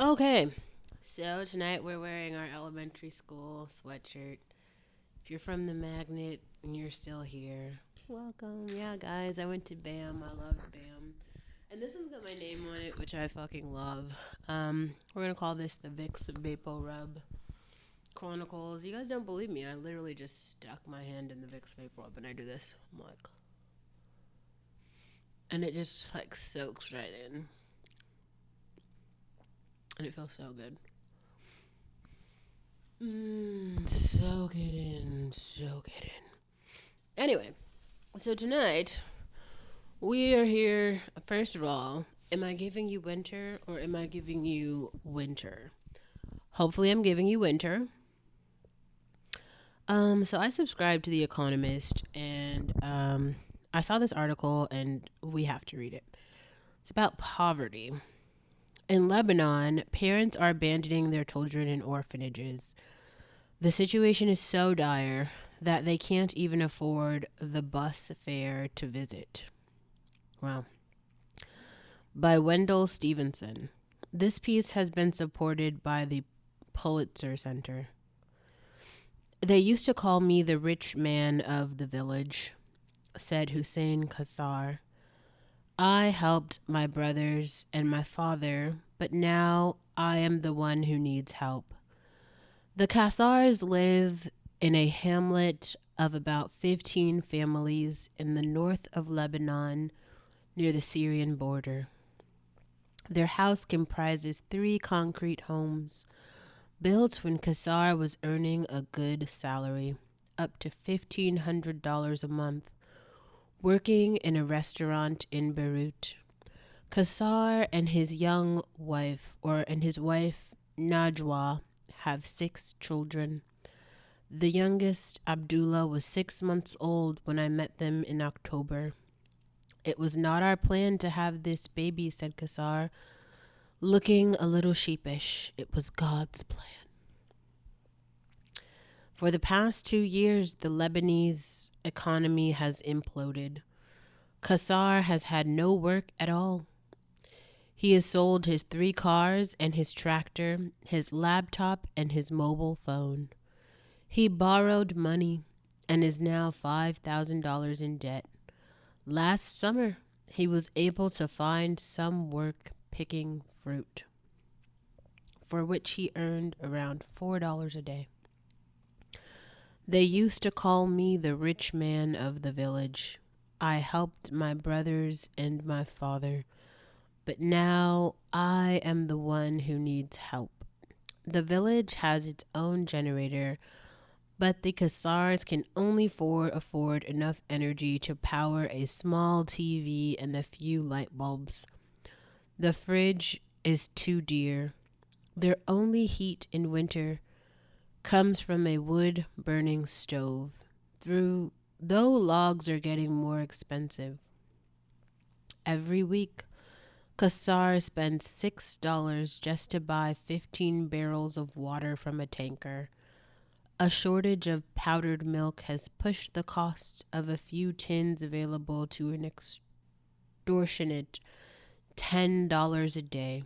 Okay, so tonight we're wearing our elementary school sweatshirt. If you're from the magnet and you're still here, welcome. Yeah, guys, I went to BAM. I love BAM. And this one's got my name on it, which I fucking love. We're gonna call this the Vicks Vapo Rub Chronicles. You guys don't believe me. I literally just stuck my hand in the Vicks Vapo Rub and I do this. I'm like, and it just like soaks right in. And it feels so good. Soak it in, soak it in. Anyway, so tonight we are here. First of all, am I giving you winter or am I giving you winter? Hopefully, I'm giving you winter. So I subscribe to The Economist and I saw this article and we have to read it. It's about poverty. In Lebanon, parents are abandoning their children in orphanages. The situation is so dire that they can't even afford the bus fare to visit. Wow. By Wendell Stevenson. This piece has been supported by the Pulitzer Center. They used to call me the rich man of the village, said Hussein Kasar. I helped my brothers and my father, but now I am the one who needs help. The Kasars live in a hamlet of about 15 families in the north of Lebanon near the Syrian border. Their house comprises 3 concrete homes built when Kasar was earning a good salary, up to $1,500 a month, working in a restaurant in Beirut. Kasar and his wife Najwa have 6 children. The youngest, Abdullah, was 6 months old when I met them in October. It was not our plan to have this baby, said Kasar, looking a little sheepish. It was God's plan. For the past 2 years, the Lebanese economy has imploded. Kasar has had no work at all. He has sold his 3 cars and his tractor, his laptop and his mobile phone. He borrowed money and is now $5,000 in debt. Last summer, he was able to find some work picking fruit, for which he earned around $4 a day. They used to call me the rich man of the village. I helped my brothers and my father, but now I am the one who needs help. The village has its own generator, but the Kasars can only afford enough energy to power a small TV and a few light bulbs. The fridge is too dear. Their only heat in winter comes from a wood burning stove. Though logs are getting more expensive. Every week, Kasar spends $6 just to buy 15 barrels of water from a tanker. A shortage of powdered milk has pushed the cost of a few tins available to an extortionate $10 a day.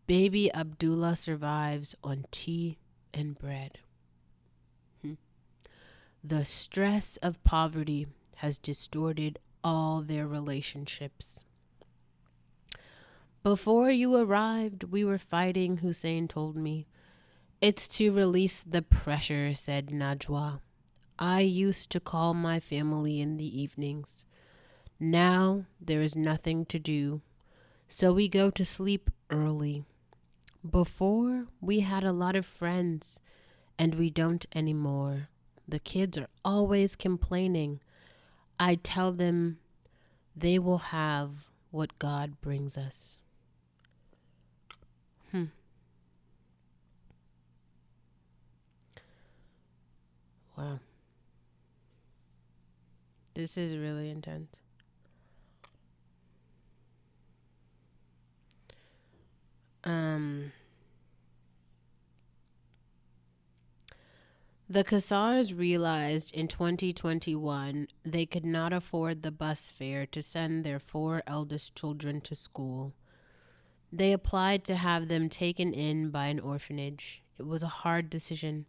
Baby Abdullah survives on tea and bread. The stress of poverty has distorted all their relationships. Before you arrived, we were fighting, Hussein told me. It's to release the pressure, said Najwa. I used to call my family in the evenings. Now there is nothing to do, so we go to sleep early. Before, we had a lot of friends, and we don't anymore. The kids are always complaining. I tell them they will have what God brings us. Wow. This is really intense. Um, the Kasars realized in 2021 they could not afford the bus fare to send their 4 eldest children to school. They applied to have them taken in by an orphanage. It was a hard decision,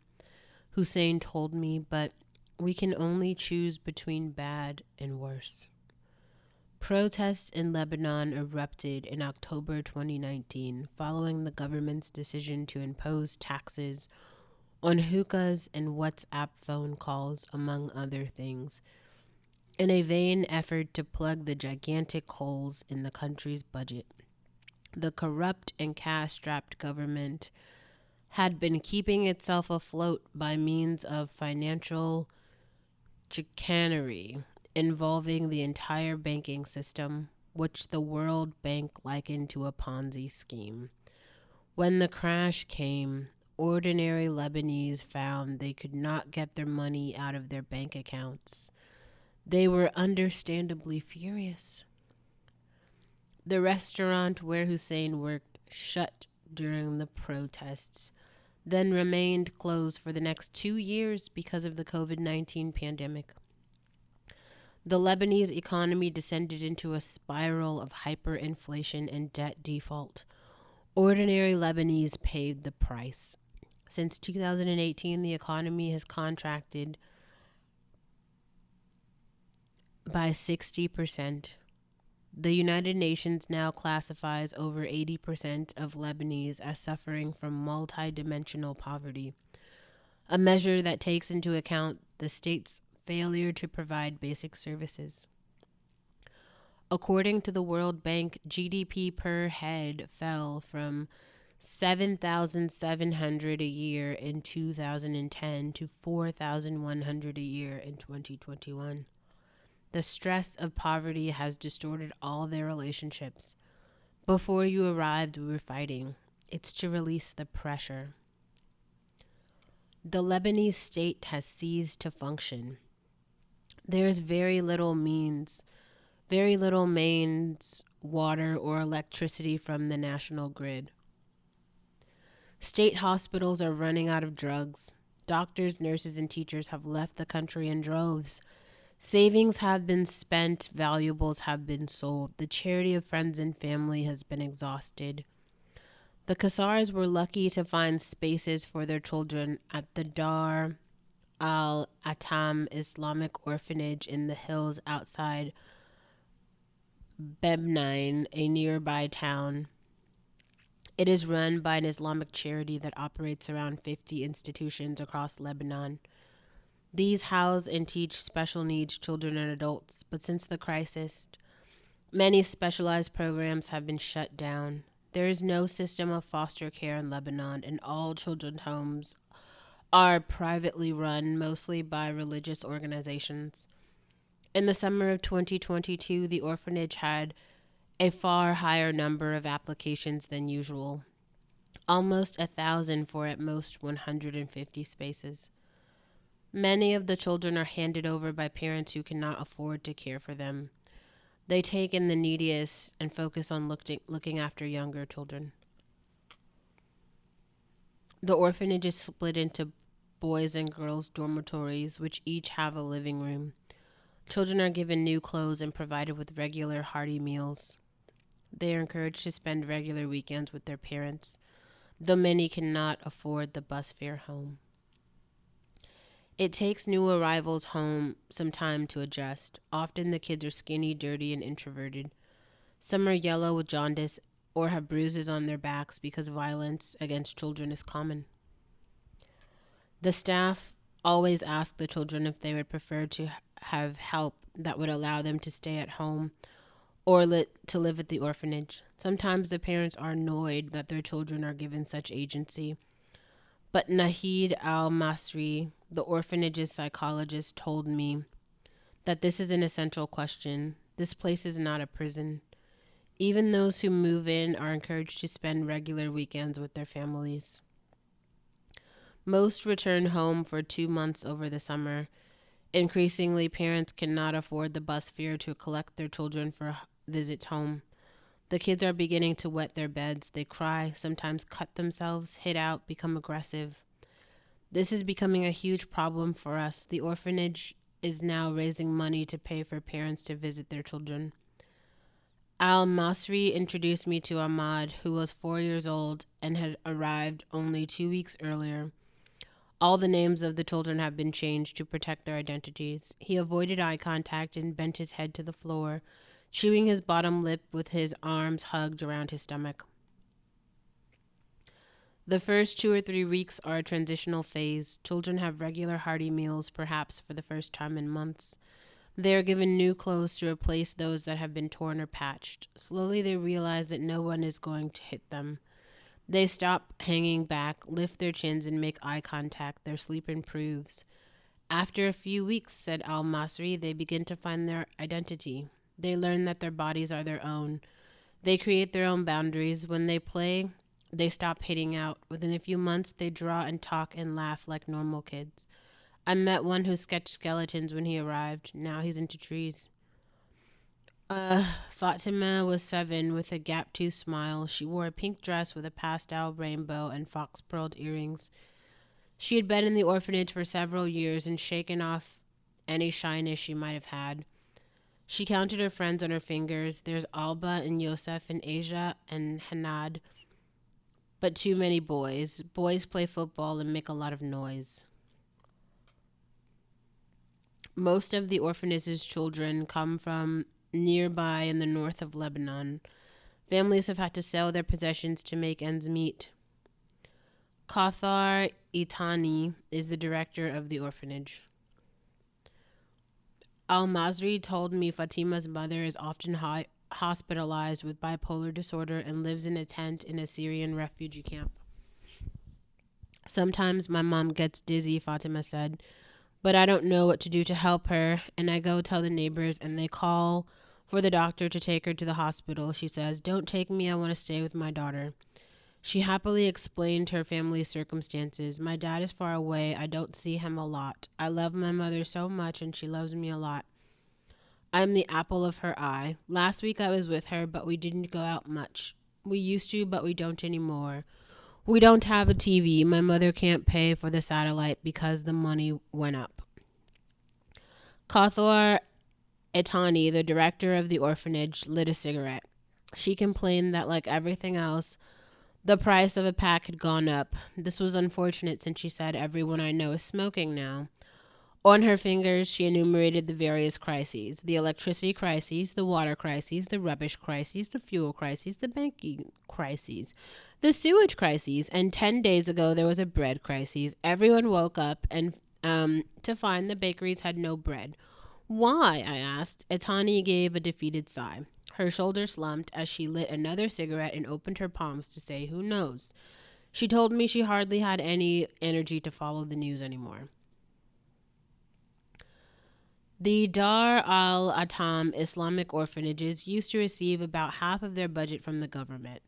Hussein told me, but we can only choose between bad and worse. Protests in Lebanon erupted in October 2019 following the government's decision to impose taxes on hookahs and WhatsApp phone calls, among other things, in a vain effort to plug the gigantic holes in the country's budget. The corrupt and cash strapped government had been keeping itself afloat by means of financial chicanery involving the entire banking system, which the World Bank likened to a Ponzi scheme. When the crash came, ordinary Lebanese found they could not get their money out of their bank accounts. They were understandably furious. The restaurant where Hussein worked shut during the protests, then remained closed for the next 2 years because of the COVID-19 pandemic. The Lebanese economy descended into a spiral of hyperinflation and debt default. Ordinary Lebanese paid the price. Since 2018, the economy has contracted by 60%. The United Nations now classifies over 80% of Lebanese as suffering from multidimensional poverty, a measure that takes into account the state's failure to provide basic services. According to the World Bank, GDP per head fell from 7,700 a year in 2010 to 4,100 a year in 2021. The stress of poverty has distorted all their relationships. Before you arrived, we were fighting. It's to release the pressure. The Lebanese state has ceased to function. There is very little mains, water, or electricity from the national grid. State hospitals are running out of drugs. Doctors, nurses, and teachers have left the country in droves. Savings have been spent, valuables have been sold. The charity of friends and family has been exhausted. The Kasars were lucky to find spaces for their children at the Dar al-Atam Islamic orphanage in the hills outside Bebnine, a nearby town. It is run by an Islamic charity that operates around 50 institutions across Lebanon. These house and teach special needs children and adults, but since the crisis, many specialized programs have been shut down. There is no system of foster care in Lebanon, and all children's homes are privately run, mostly by religious organizations. In the summer of 2022, the orphanage had a far higher number of applications than usual, almost 1,000 for at most 150 spaces. Many of the children are handed over by parents who cannot afford to care for them. They take in the neediest and focus on looking after younger children. The orphanage is split into boys and girls dormitories, which each have a living room. Children are given new clothes and provided with regular hearty meals. They are encouraged to spend regular weekends with their parents, though many cannot afford the bus fare home. It takes new arrivals home some time to adjust. Often the kids are skinny, dirty, and introverted. Some are yellow with jaundice or have bruises on their backs because violence against children is common. The staff always ask the children if they would prefer to have help that would allow them to stay at home or to live at the orphanage. Sometimes the parents are annoyed that their children are given such agency. But Nahid al-Masri, the orphanage's psychologist, told me that this is an essential question. This place is not a prison. Even those who move in are encouraged to spend regular weekends with their families. Most return home for 2 months over the summer. Increasingly, parents cannot afford the bus fare to collect their children for visits home. The kids are beginning to wet their beds. They cry, sometimes cut themselves, hit out, become aggressive. This is becoming a huge problem for us. The orphanage is now raising money to pay for parents to visit their children. Al Masri introduced me to Ahmad, who was 4 years old and had arrived only 2 weeks earlier. All the names of the children have been changed to protect their identities. He avoided eye contact and bent his head to the floor, chewing his bottom lip with his arms hugged around his stomach. The first 2 or 3 weeks are a transitional phase. Children have regular hearty meals, perhaps for the first time in months. They are given new clothes to replace those that have been torn or patched. Slowly, they realize that no one is going to hit them. They stop hanging back, lift their chins, and make eye contact. Their sleep improves. After a few weeks, said Al Masri, they begin to find their identity. They learn that their bodies are their own. They create their own boundaries. When they play, they stop hitting out. Within a few months, they draw and talk and laugh like normal kids. I met one who sketched skeletons when he arrived. Now he's into trees. Fatima was 7 with a gap-toothed smile. She wore a pink dress with a pastel rainbow and fox-pearled earrings. She had been in the orphanage for several years and shaken off any shyness she might have had. She counted her friends on her fingers. There's Alba and Yosef and Asia and Hanad. But too many boys. Boys play football and make a lot of noise. Most of the orphanage's children come from nearby in the north of Lebanon. Families have had to sell their possessions to make ends meet. Kasar Itani is the director of the orphanage. Al-Masri told me Fatima's mother is often hospitalized with bipolar disorder and lives in a tent in a Syrian refugee camp. Sometimes my mom gets dizzy, Fatima said, but I don't know what to do to help her, and I go tell the neighbors, and they call for the doctor to take her to the hospital. She says, "Don't take me, I want to stay with my daughter." She happily explained her family's circumstances. "My dad is far away. I don't see him a lot. I love my mother so much, and she loves me a lot. I'm the apple of her eye. Last week I was with her, but we didn't go out much. We used to, but we don't anymore. We don't have a TV. My mother can't pay for the satellite because the money went up." Kathor Etani, the director of the orphanage, lit a cigarette. She complained that, like everything else, the price of a pack had gone up. This was unfortunate since she said everyone I know is smoking now. On her fingers, she enumerated the various crises: the electricity crises, the water crises, the rubbish crises, the fuel crises, the banking crises, the sewage crises, and 10 days ago there was a bread crisis. Everyone woke up and to find the bakeries had no bread. "Why?" I asked. Etani gave a defeated sigh. Her shoulders slumped as she lit another cigarette and opened her palms to say, "Who knows?" She told me she hardly had any energy to follow the news anymore. The Dar al-Atam Islamic orphanages used to receive about half of their budget from the government.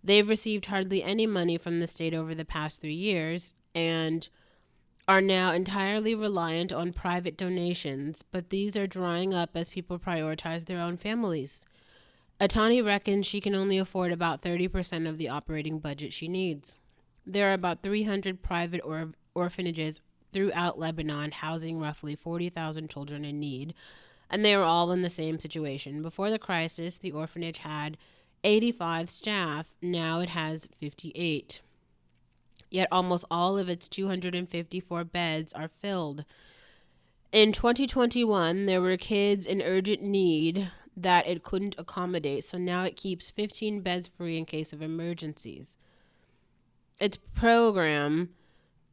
They've received hardly any money from the state over the past 3 years and are now entirely reliant on private donations, but these are drying up as people prioritize their own families. Atani reckons she can only afford about 30% of the operating budget she needs. There are about 300 private orphanages throughout Lebanon, housing roughly 40,000 children in need, and they are all in the same situation. Before the crisis, the orphanage had 85 staff. Now it has 58. Yet almost all of its 254 beds are filled. In 2021, there were kids in urgent need that it couldn't accommodate, so now it keeps 15 beds free in case of emergencies. Its program,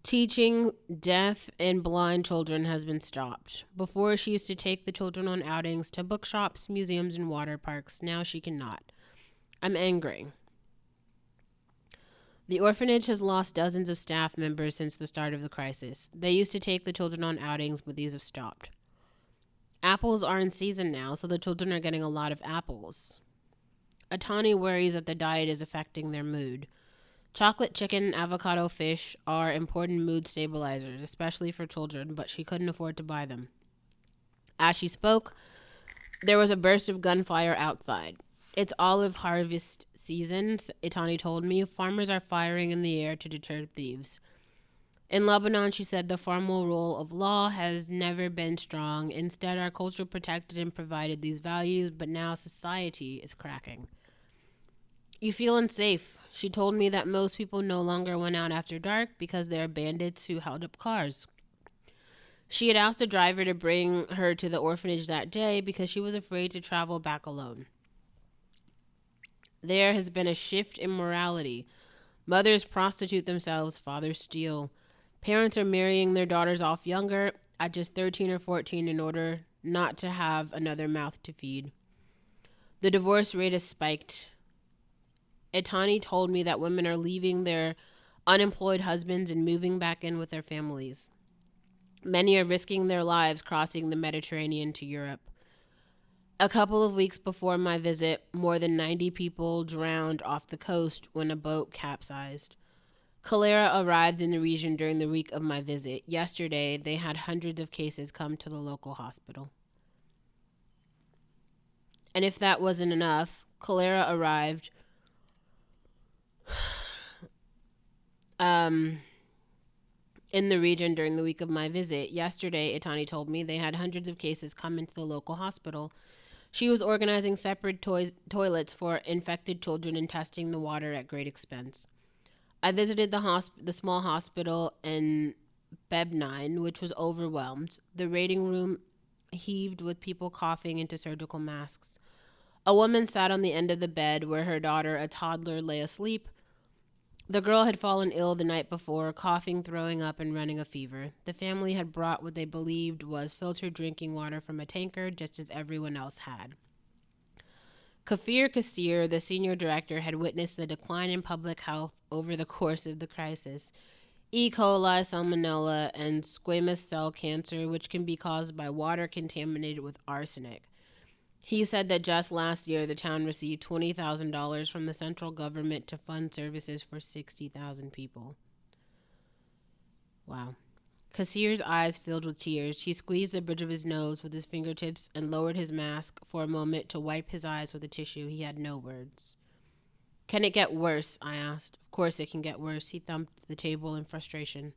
teaching deaf and blind children, has been stopped. Before, she used to take the children on outings to bookshops, museums, and water parks. Now she cannot. I'm angry. The orphanage has lost dozens of staff members since the start of the crisis. They used to take the children on outings, but these have stopped. Apples are in season now, so the children are getting a lot of apples. Atani worries that the diet is affecting their mood. Chocolate chicken and avocado fish are important mood stabilizers, especially for children, but she couldn't afford to buy them. As she spoke, there was a burst of gunfire outside. It's olive harvest season, Itani told me. Farmers are firing in the air to deter thieves. In Lebanon, she said the formal rule of law has never been strong. Instead, our culture protected and provided these values, but now society is cracking. You feel unsafe. She told me that most people no longer went out after dark because there are bandits who held up cars. She had asked a driver to bring her to the orphanage that day because she was afraid to travel back alone. There has been a shift in morality. Mothers prostitute themselves, fathers steal. Parents are marrying their daughters off younger, at just 13 or 14, in order not to have another mouth to feed. The divorce rate has spiked. Etani told me that women are leaving their unemployed husbands and moving back in with their families. Many are risking their lives crossing the Mediterranean to Europe. A couple of weeks before my visit, more than 90 people drowned off the coast when a boat capsized. Cholera arrived in the region during the week of my visit. Yesterday, they had hundreds of cases come to the local hospital. And if that wasn't enough, cholera arrived in the region during the week of my visit. Yesterday, Itani told me they had hundreds of cases come into the local hospital. She was organizing separate toilets for infected children and testing the water at great expense. I visited the small hospital in Bebnine, which was overwhelmed. The waiting room heaved with people coughing into surgical masks. A woman sat on the end of the bed where her daughter, a toddler, lay asleep. The girl had fallen ill the night before, coughing, throwing up, and running a fever. The family had brought what they believed was filtered drinking water from a tanker, just as everyone else had. Kasir, the senior director, had witnessed the decline in public health over the course of the crisis. E. coli, salmonella, and squamous cell cancer, which can be caused by water contaminated with arsenic. He said that just last year, the town received $20,000 from the central government to fund services for 60,000 people. Wow. Kasir's eyes filled with tears. He squeezed the bridge of his nose with his fingertips and lowered his mask for a moment to wipe his eyes with a tissue. He had no words. Can it get worse? I asked. Of course it can get worse. He thumped the table in frustration.